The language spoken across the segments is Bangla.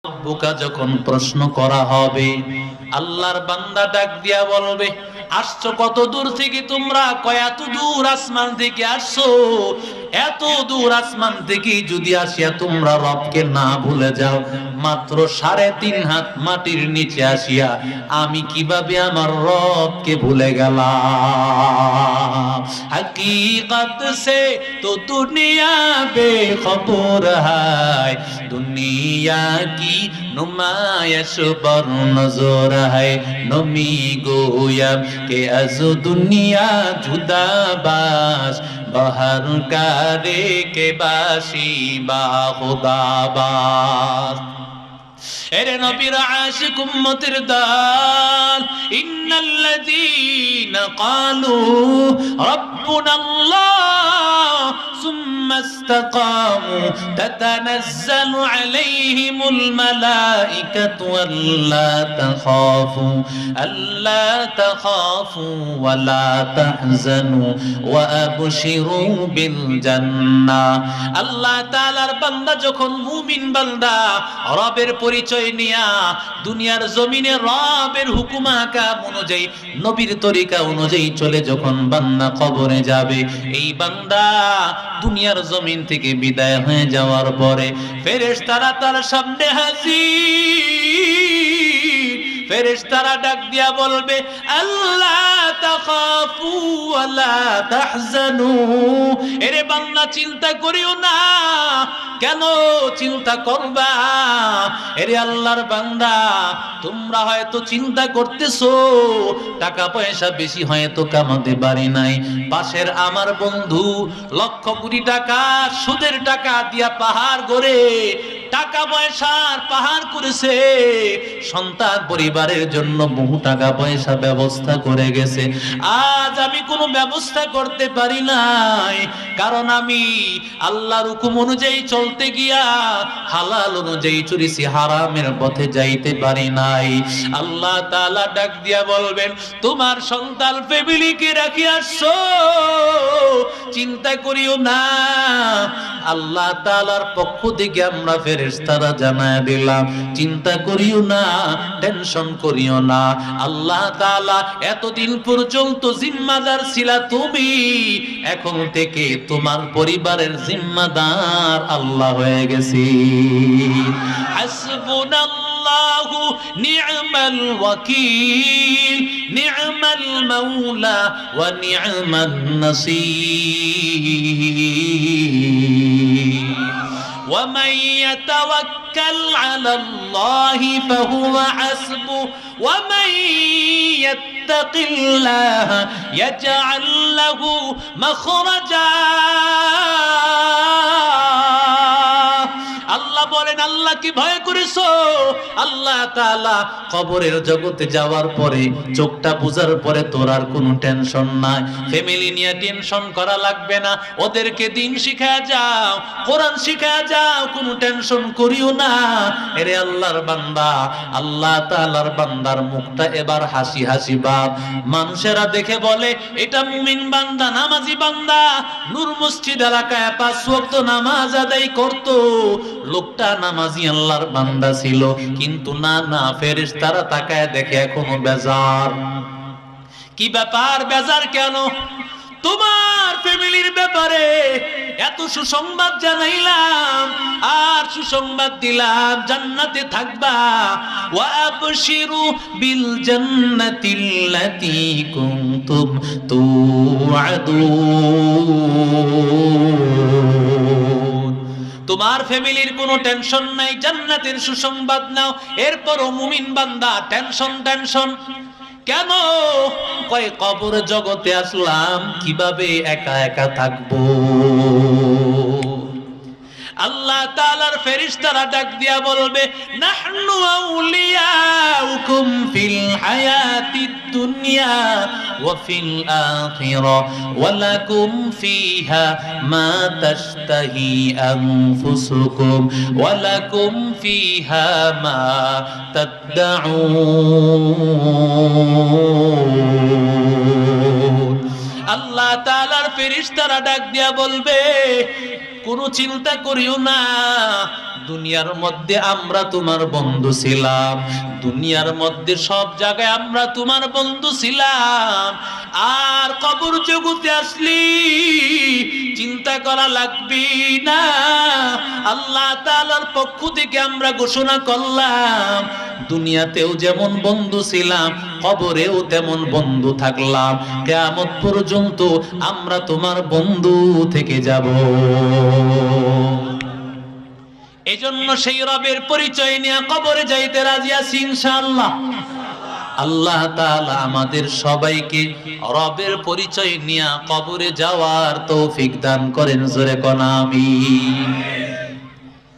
রব্বুকা যখন প্রশ্ন করা হবে, আল্লাহর বান্দা ডাক দিয়া বলবে, আসছো কত দূর থেকে তোমরা? কয় এত দূর আসমান থেকে আসছো। এত দূর আসমান থেকে যদি আসিয়া তোমরা রবকে না ভুলে যাও, মাত্র 3.5 হাত মাটির নিচে আসিয়া আমি কিভাবে আমার রবকে ভুলে গেলাম? हकीकत से तो दुनिया बेखबर है, दुनिया की नुमाइश पर नजर है। नमी गोया के अज दुनिया जुदा बास, बहर करे के बासी बा खुदा बास। এরে নবীর আশিক উম্মতের দল, ইন্নাল্লাযীনা ক্বালু রাব্বুনাল্লাহ সুম্মা ইসতাকামু তাতানাজ্জালু আলাইহিমুল মালাইকাতু আল্লা তাখাফু ওয়া লা তাহজানু ওয়া আবশিরু বিল জান্নাহ। আল্লাহ তাআলার বান্দা যখন মুমিন বান্দা রবের পরিচয় নিয়া দুনিয়ার জমিনে রবের হুকুম আহকাম অনুযায়ী, নবীর তরিকা অনুযায়ী চলে যখন বান্দা কবরে যাবে, এই বান্দা দুনিয়ার জমিন থেকে বিদায় হয়ে যাওয়ার পরে ফেরেশতারা তার সামনে হাজির। ফেরেশতারা ডাক দিয়া বলবে, আল্লাহ তাখাফু ওয়া লা তাহজানু। এরে বান্দা চিন্তা করিও না। কেন চিন্তা করবা? এরে আল্লাহর বান্দা, তোমরা হয়তো চিন্তা করতেছো টাকা পয়সা বেশি হয়তো কামাতে পারি নাই। পাশের আমার বন্ধু লক্ষ কোটি টাকা সুদের টাকা দিয়া পাহাড় গড়ে টাকা পয়সার পাহাড় করেছে, সন্তান পরিবারের জন্য বহু টাকা পয়সা ব্যবস্থা করে গেছে। আজ আমি কোনো ব্যবস্থা করতে পারি নাই, কারণ আমি আল্লাহর হুকুম অনুযায়ী চলতে গিয়া হালাল অনুযায়ী চুরিছি, হারামের পথে যাইতে পারি নাই। আল্লাহ তাআলা ডাক দিয়া বলবেন, তোমার সন্তান ফ্যামিলিকে রাখি আসছো, চিন্তা করিও না। আল্লাহ তাআলার পক্ষ থেকে আমরা ফেরেশতারা জানায় দিলাম, চিন্তা করিও না, টেনশন করিও না। আল্লাহ তাআলা এতদিন পর্যন্ত জিম্মাদার ছিলা তুমি, এখন থেকে তোমার পরিবারের জিম্মাদার আল্লাহ হয়ে গেছি। হাসবুনাল্লাহু নি'মাল ওয়াকিল, নি'মাল মাওলা ওয়া নি'মান নাসীর। ومن يتوكل على الله فهو حسبه ومن يتق الله يجعل له مخرجا। আল্লাহ বলেন, আল্লাহ কি ভয় করেছো? আল্লাহ তাআলা কবরের জগতে যাওয়ার পরে চোখটা বুজার পরে তোর আর কোনো টেনশন নাই, ফ্যামিলি নিয়ে টেনশন করা লাগবে না। ওদেরকে দিন শিখায় যাও, কোরআন শিখায় যাও, কোনো টেনশন করিও না। এরে আল্লাহর বান্দা, আল্লাহ তাআলার বান্দার মুখটা এবার হাসি হাসি ভাব। মানুষেরা দেখে বলে, এটা মুমিন বান্দা, নামাজি বান্দা, নূর মসজিদ এলাকায় 5 ওয়াক্ত নামাজ আদায় করত, লোকটা নামাজি আল্লাহর বান্দা ছিল। কিন্তু না না, ফেরেশতারা তাকায় দেখে এখনো বেজার। কি ব্যাপার, বেজার কেন? তোমার ফ্যামিলির ব্যাপারে এত সুসংবাদ জানাইলাম আর সুসংবাদ দিলাম, জান্নাতে থাকবা। ওয়া আবশিরু বিল জান্নাতিল্লাতী কুনতুম তুআদুন। তোমার ফ্যামিলির কোনো টেনশন নাই, জান্নাতের সুসংবাদ নাও। এরপরও মুমিন বান্দা টেনশন টেনশন কেন? কয় কবর জগতে আসলাম, কিভাবে একা একা থাকবো? আল্লাহ তাআলার ফেরেশতারা ডাক দিয়া বলবে, নাহনু আউলিয়াউকুম ফিল হায়াতিদ দুনিয়া ওয়া ফিল আখিরা ওয়া লাকুম ফিহা মা তাশতাহি আনফুসুকুম ওয়া লাকুম ফিহা মা তাদউন। আল্লাহ তাআলার ফেরেশতারা ডাক দিয়া বলবে, কোনো চিন্তা করিও না, দুনিয়ার মধ্যে আমরা তোমার বন্ধু ছিলাম, দুনিয়ার মধ্যে সব জায়গায় আমরা তোমার বন্ধু ছিলাম, আর কবর জগতে আসলি চিন্তা করা লাগবে না। আল্লাহ তাআলার পক্ষ থেকে আমরা ঘোষণা করলাম, দুনিয়াতেও যেমন বন্ধু ছিলাম কবরেও তেমন বন্ধু থাকলাম, কিয়ামত পর্যন্ত আমরা তোমার বন্ধু থেকে যাব। এজন্য সেই রবের পরিচয় নিয়ে কবরে যাইতে রাজি আছি ইনশাআল্লাহ। আল্লাহ তাআলা আমাদের সবাইকে রবের পরিচয় নিয়ে কবরে যাওয়ার তৌফিক দান করেন, জোরে কোন আমিন।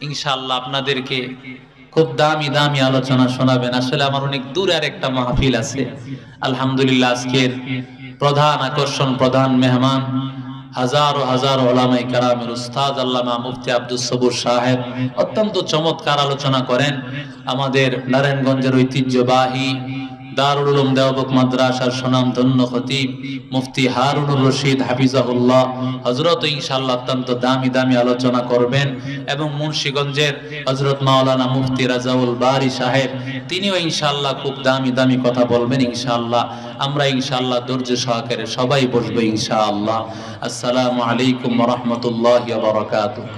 ইনশাআল্লাহ আপনাদেরকে খুব দামি দামি আলোচনা শোনাবেন। আসলে আমার অনেক দূরে আর একটা মাহফিল আছে। আলহামদুলিল্লাহ আজকের প্রধান আকর্ষণ, প্রধান মেহমান হাজারো হাজারো ওলামায়ে কেরামের উস্তাদ আল্লামা মুফতি আব্দুস সবুর সাহেব অত্যন্ত চমৎকার আলোচনা করেন। আমাদের নারায়ণগঞ্জের ঐতিহ্যবাহী দারুল উলুম দেওবন্দ মাদ্রাসার সুনামধন্য খতিব মুফতি হারুনুর রশিদ হাফিজাহুল্লাহ হযরত ইনশাআল্লাহ অত্যন্ত দামি দামি আলোচনা করবেন, এবং মুন্সিগঞ্জের হযরত মাওলানা মুফতি রাজাউল বারী সাহেব তিনিও ইনশাআল্লাহ খুব দামি দামি কথা বলবেন ইনশাআল্লাহ। আমরা ইনশাআল্লাহ ধৈর্য সহকারে সবাই বসবো ইনশাআল্লাহ। আসসালামু আলাইকুম ওয়া রাহমাতুল্লাহি ওয়া বারাকাতুহু।